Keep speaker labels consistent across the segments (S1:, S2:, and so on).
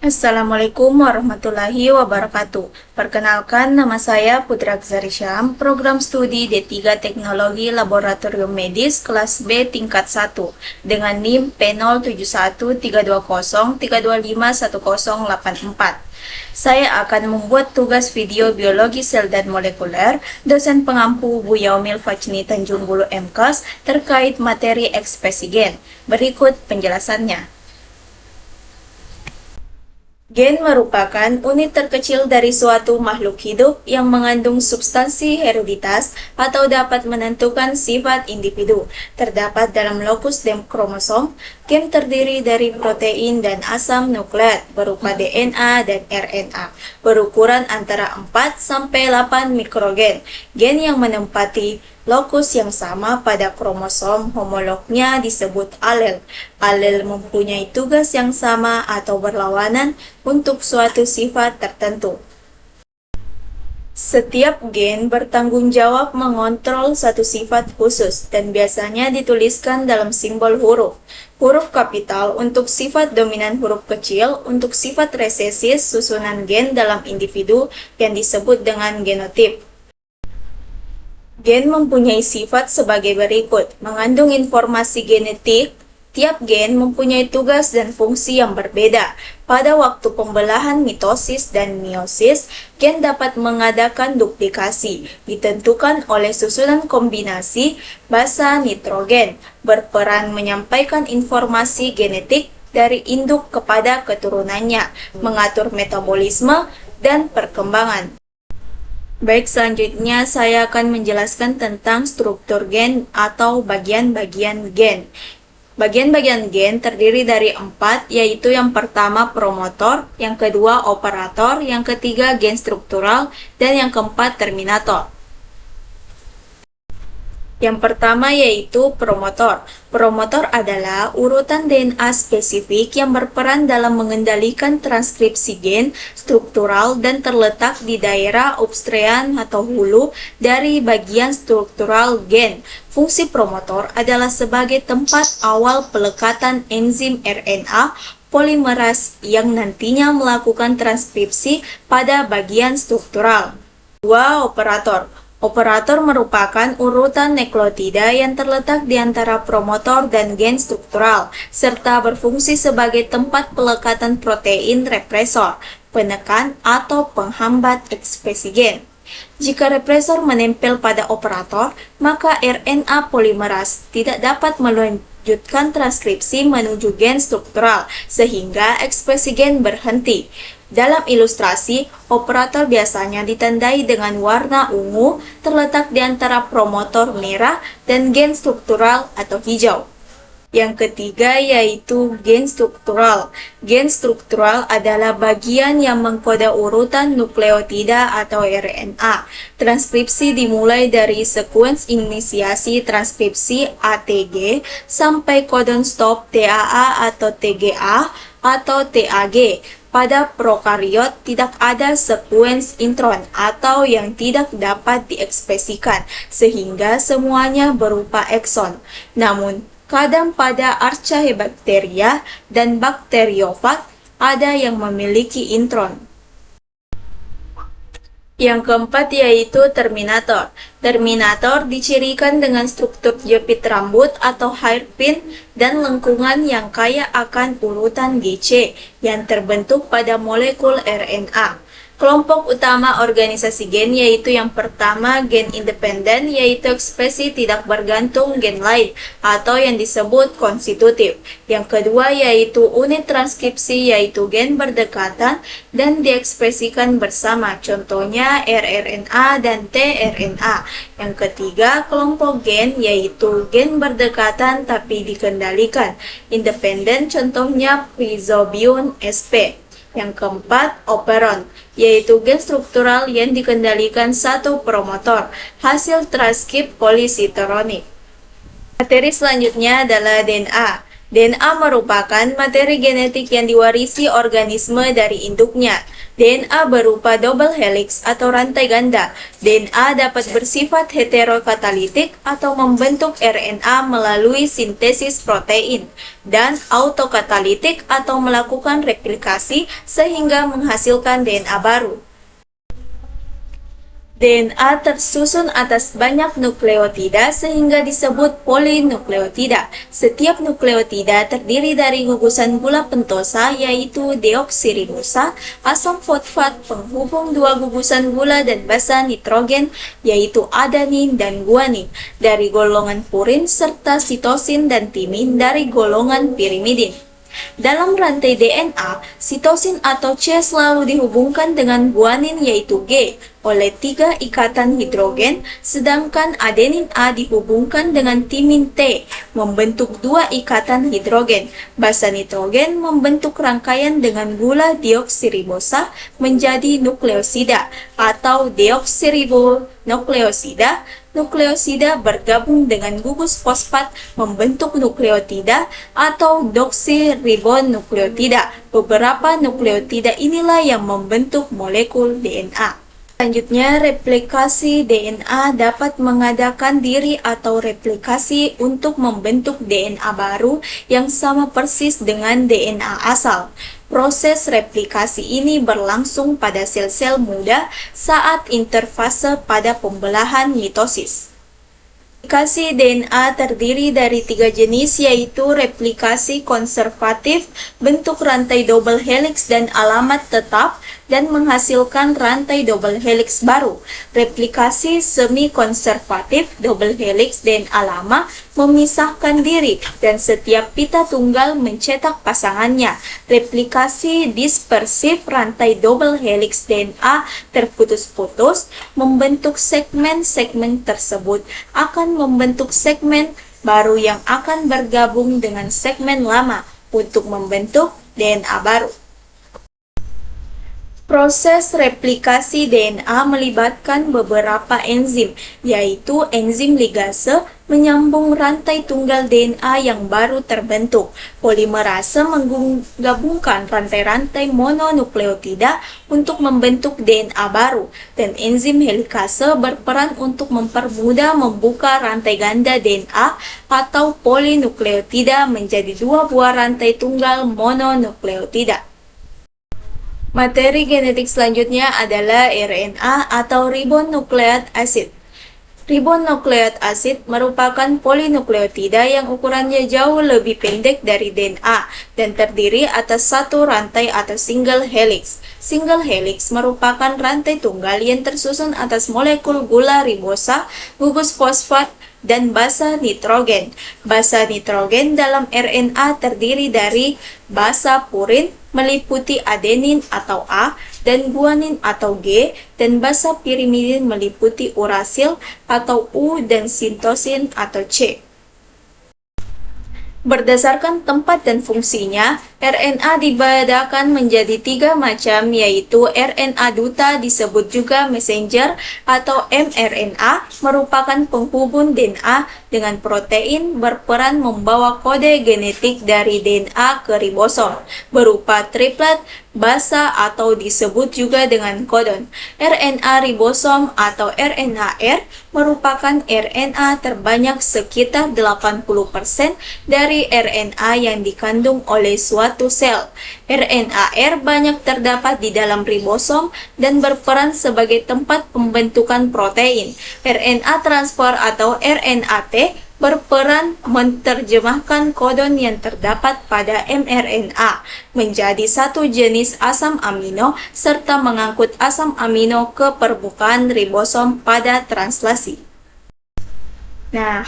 S1: Assalamualaikum warahmatullahi wabarakatuh. Perkenalkan, nama saya Putra Gzarysyam, program studi D3 Teknologi Laboratorium Medis kelas B tingkat 1 dengan NIM P0713203251084. Saya akan membuat tugas video biologi sel dan molekuler dosen pengampu Bu Yaumil Fajni Tanjung Bulu MKAS terkait materi ekspresi gen. Berikut penjelasannya. Gen merupakan unit terkecil dari suatu makhluk hidup yang mengandung substansi hereditas atau dapat menentukan sifat individu. Terdapat dalam lokus kromosom. Gen terdiri dari protein dan asam nukleat berupa DNA dan RNA, berukuran antara 4 sampai 8 mikrogen. Gen yang menempati lokus yang sama pada kromosom homolognya disebut alel. Alel mempunyai tugas yang sama atau berlawanan untuk suatu sifat tertentu. Setiap gen bertanggung jawab mengontrol satu sifat khusus dan biasanya dituliskan dalam simbol huruf. Huruf kapital untuk sifat dominan huruf kecil untuk sifat resesis susunan gen dalam individu yang disebut dengan genotip. Gen mempunyai sifat sebagai berikut, mengandung informasi genetik. Tiap gen mempunyai tugas dan fungsi yang berbeda. Pada waktu pembelahan mitosis dan meiosis, gen dapat mengadakan duplikasi, ditentukan oleh susunan kombinasi basa nitrogen, berperan menyampaikan informasi genetik dari induk kepada keturunannya, mengatur metabolisme dan perkembangan. Baik, selanjutnya saya akan menjelaskan tentang struktur gen atau bagian-bagian gen. Bagian-bagian gen terdiri dari 4, yaitu yang pertama promotor, yang kedua operator, yang ketiga gen struktural, dan yang keempat terminator. Yang pertama yaitu promotor. Promotor adalah urutan DNA spesifik yang berperan dalam mengendalikan transkripsi gen struktural dan terletak di daerah upstream atau hulu dari bagian struktural gen. Fungsi promotor adalah sebagai tempat awal pelekatan enzim RNA polimeras yang nantinya melakukan transkripsi pada bagian struktural. 2. Operator. Operator merupakan urutan nukleotida yang terletak di antara promotor dan gen struktural, serta berfungsi sebagai tempat pelekatan protein represor, penekan atau penghambat ekspresi gen. Jika represor menempel pada operator, maka RNA polimeras tidak dapat melanjutkan transkripsi menuju gen struktural, sehingga ekspresi gen berhenti. Dalam ilustrasi, operator biasanya ditandai dengan warna ungu terletak di antara promotor merah dan gen struktural atau hijau. Yang ketiga yaitu gen struktural. Gen struktural adalah bagian yang mengkode urutan nukleotida atau RNA. Transkripsi dimulai dari sekuens inisiasi transkripsi ATG sampai codon stop TAA atau TGA atau TAG. Pada prokariot tidak ada sekuens intron atau yang tidak dapat diekspresikan, sehingga semuanya berupa ekson. Namun, kadang pada Archaebacteria dan bakteriofag ada yang memiliki intron. Yang keempat yaitu terminator. Terminator dicirikan dengan struktur jepit rambut atau hairpin dan lengkungan yang kaya akan urutan GC yang terbentuk pada molekul RNA. Kelompok utama organisasi gen yaitu yang pertama gen independen, yaitu ekspresi tidak bergantung gen lain atau yang disebut konstitutif. Yang kedua yaitu unit transkripsi yaitu gen berdekatan dan diekspresikan bersama, contohnya rRNA dan tRNA. Yang ketiga kelompok gen yaitu gen berdekatan tapi dikendalikan, independen, contohnya Rhizobium sp. Yang keempat, operon, yaitu gen struktural yang dikendalikan satu promotor, hasil transkrip polisiteronik. Materi selanjutnya adalah DNA. DNA merupakan materi genetik yang diwarisi organisme dari induknya. DNA berupa double helix atau rantai ganda. DNA dapat bersifat heterokatalitik atau membentuk RNA melalui sintesis protein, dan autokatalitik atau melakukan replikasi sehingga menghasilkan DNA baru. DNA tersusun atas banyak nukleotida sehingga disebut polinukleotida. Setiap nukleotida terdiri dari gugusan gula pentosa yaitu deoksiribosa, asam fosfat penghubung dua gugusan gula dan basa nitrogen yaitu adenin dan guanin dari golongan purin serta sitosin dan timin dari golongan pirimidin. Dalam rantai DNA, sitosin atau C selalu dihubungkan dengan guanin yaitu G oleh 3 ikatan hidrogen, sedangkan adenin A dihubungkan dengan timin T membentuk 2 ikatan hidrogen. Basa nitrogen membentuk rangkaian dengan gula deoksiribosa menjadi nukleosida atau deoksiribonukleosida. Nukleosida bergabung dengan gugus fosfat membentuk nukleotida atau deoksiribonukleotida. Beberapa nukleotida inilah yang membentuk molekul DNA. Selanjutnya, replikasi DNA dapat mengadakan diri atau replikasi untuk membentuk DNA baru yang sama persis dengan DNA asal. Proses replikasi ini berlangsung pada sel-sel muda saat interfase pada pembelahan mitosis. Replikasi DNA terdiri dari 3 jenis yaitu replikasi konservatif, bentuk rantai double helix dan alamat tetap, dan menghasilkan rantai double helix baru. Replikasi semi-konservatif, double helix DNA lama memisahkan diri dan setiap pita tunggal mencetak pasangannya. Replikasi dispersif, rantai double helix DNA terputus-putus membentuk segmen-segmen tersebut akan membentuk segmen baru yang akan bergabung dengan segmen lama untuk membentuk DNA baru. Proses replikasi DNA melibatkan beberapa enzim, yaitu enzim ligase menyambung rantai tunggal DNA yang baru terbentuk. Polimerase menggabungkan rantai-rantai mononukleotida untuk membentuk DNA baru, dan enzim helikase berperan untuk mempermudah membuka rantai ganda DNA atau polinukleotida menjadi 2 buah rantai tunggal mononukleotida. Materi genetik selanjutnya adalah RNA atau ribonucleic acid. Ribonucleic acid merupakan polinukleotida yang ukurannya jauh lebih pendek dari DNA dan terdiri atas satu rantai atau single helix. Single helix merupakan rantai tunggal yang tersusun atas molekul gula ribosa, gugus fosfat, dan basa nitrogen. Basa nitrogen dalam RNA terdiri dari basa purin meliputi adenin atau A dan guanin atau G, dan basa pirimidin meliputi urasil atau U dan sitosin atau C. Berdasarkan tempat dan fungsinya, RNA dibedakan menjadi 3 macam, yaitu RNA duta disebut juga messenger atau mRNA, merupakan penghubung DNA dengan protein berperan membawa kode genetik dari DNA ke ribosom, berupa triplet, basa atau disebut juga dengan kodon. RNA ribosom atau RNA-R merupakan RNA terbanyak sekitar 80% dari RNA yang dikandung oleh suatu sel. RNA-R banyak terdapat di dalam ribosom dan berperan sebagai tempat pembentukan protein. RNA transfer atau RNA-T berperan menerjemahkan kodon yang terdapat pada mRNA menjadi satu jenis asam amino serta mengangkut asam amino ke permukaan ribosom pada translasi. Nah,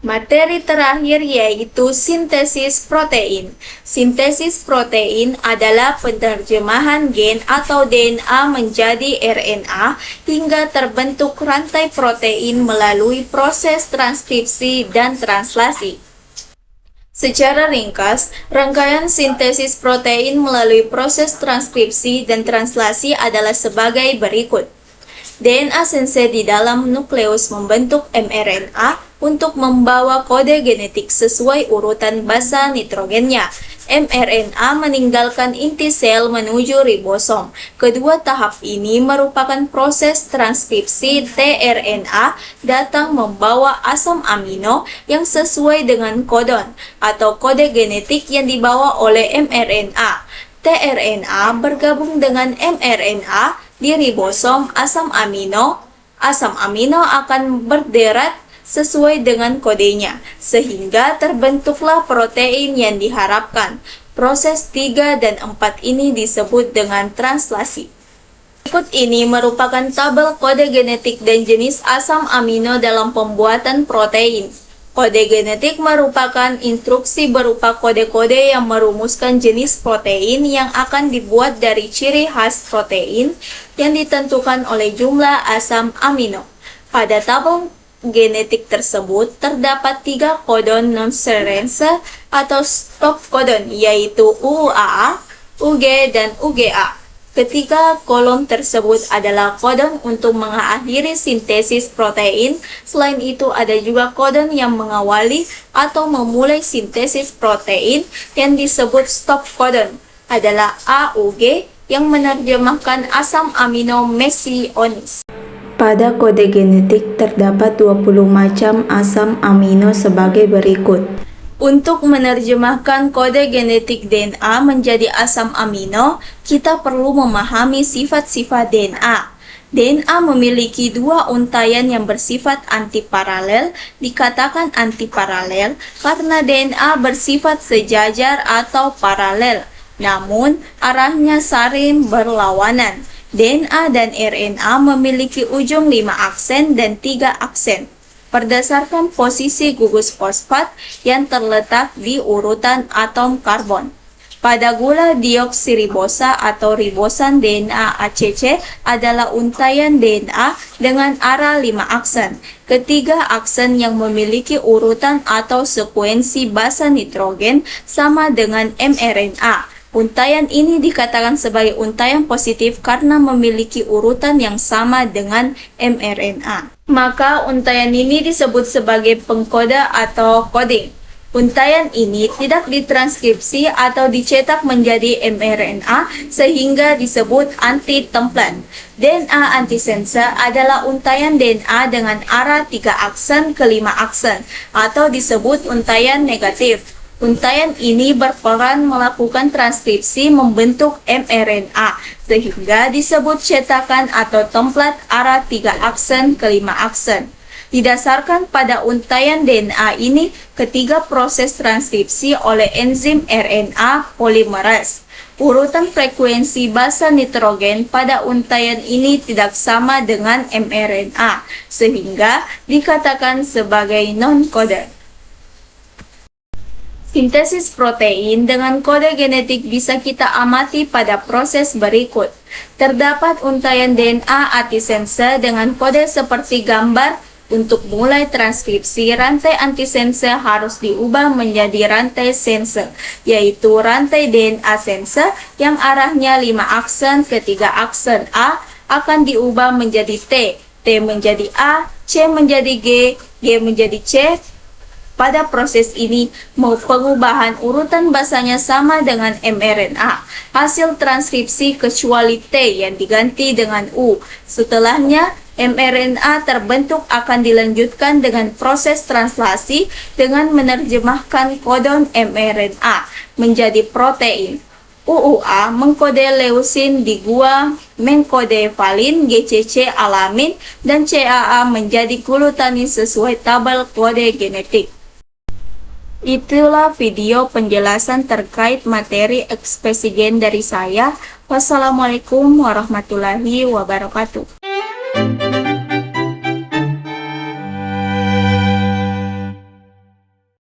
S1: materi terakhir yaitu sintesis protein. Sintesis protein adalah penerjemahan gen atau DNA menjadi RNA hingga terbentuk rantai protein melalui proses transkripsi dan translasi. Secara ringkas, rangkaian sintesis protein melalui proses transkripsi dan translasi adalah sebagai berikut. DNA sensor di dalam nukleus membentuk mRNA, untuk membawa kode genetik sesuai urutan basa nitrogennya. mRNA meninggalkan inti sel menuju ribosom. Kedua tahap ini merupakan proses transkripsi tRNA datang membawa asam amino yang sesuai dengan kodon atau kode genetik yang dibawa oleh mRNA. tRNA bergabung dengan mRNA di ribosom asam amino. Asam amino akan berderat sesuai dengan kodenya, sehingga terbentuklah protein yang diharapkan. Proses 3 dan 4 ini disebut dengan translasi. Berikut ini merupakan tabel kode genetik dan jenis asam amino dalam pembuatan protein. Kode genetik merupakan instruksi berupa kode-kode yang merumuskan jenis protein yang akan dibuat dari ciri khas protein yang ditentukan oleh jumlah asam amino. Pada tabel genetik tersebut terdapat 3 kodon non-sequence atau stop kodon, yaitu UAA, UG, dan UGA. Ketiga kolom tersebut adalah kodon untuk mengakhiri sintesis protein. Selain itu ada juga kodon yang mengawali atau memulai sintesis protein yang disebut stop kodon adalah AUG yang menerjemahkan asam amino mesionis. Pada kode genetik terdapat 20 macam asam amino sebagai berikut. Untuk menerjemahkan kode genetik DNA menjadi asam amino, kita perlu memahami sifat-sifat DNA. DNA memiliki 2 untaian yang bersifat antiparalel. Dikatakan antiparalel karena DNA bersifat sejajar atau paralel, namun arahnya saling berlawanan. DNA dan RNA memiliki ujung 5 aksen dan 3 aksen berdasarkan posisi gugus fosfat yang terletak di urutan atom karbon. Pada gula deoksiribosa atau ribosan DNA ACC adalah untaian DNA dengan arah 5 aksen. Ketiga aksen yang memiliki urutan atau sekuensi basa nitrogen sama dengan mRNA. Untaian ini dikatakan sebagai untaian positif karena memiliki urutan yang sama dengan mRNA. Maka untaian ini disebut sebagai pengkoda atau coding. Untaian ini tidak ditranskripsi atau dicetak menjadi mRNA sehingga disebut anti-template. DNA antisense adalah untaian DNA dengan arah 3 aksen ke 5 aksen atau disebut untaian negatif. Untaian ini berperan melakukan transkripsi membentuk mRNA, sehingga disebut cetakan atau template arah 3 aksen ke 5 aksen. Didasarkan pada untaian DNA ini, ketiga proses transkripsi oleh enzim RNA polimerase. Urutan frekuensi basa nitrogen pada untaian ini tidak sama dengan mRNA, sehingga dikatakan sebagai non-coded. Sintesis protein dengan kode genetik bisa kita amati pada proses berikut. Terdapat untaian DNA antisense dengan kode seperti gambar. Untuk mulai transkripsi, rantai antisense harus diubah menjadi rantai sense, yaitu rantai DNA sense yang arahnya 5 aksen ke 3 aksen A akan diubah menjadi T, T menjadi A, C menjadi G, G menjadi C. Pada proses ini, pengubahan urutan basanya sama dengan mRNA. Hasil transkripsi kecuali T yang diganti dengan U. Setelahnya, mRNA terbentuk akan dilanjutkan dengan proses translasi dengan menerjemahkan kodon mRNA menjadi protein. UUA mengkode leusin di gua, mengkode valin, GCC alamin, dan CAA menjadi glutamin sesuai tabel kode genetik. Itulah video penjelasan terkait materi ekspresi gen dari saya. Wassalamualaikum warahmatullahi wabarakatuh.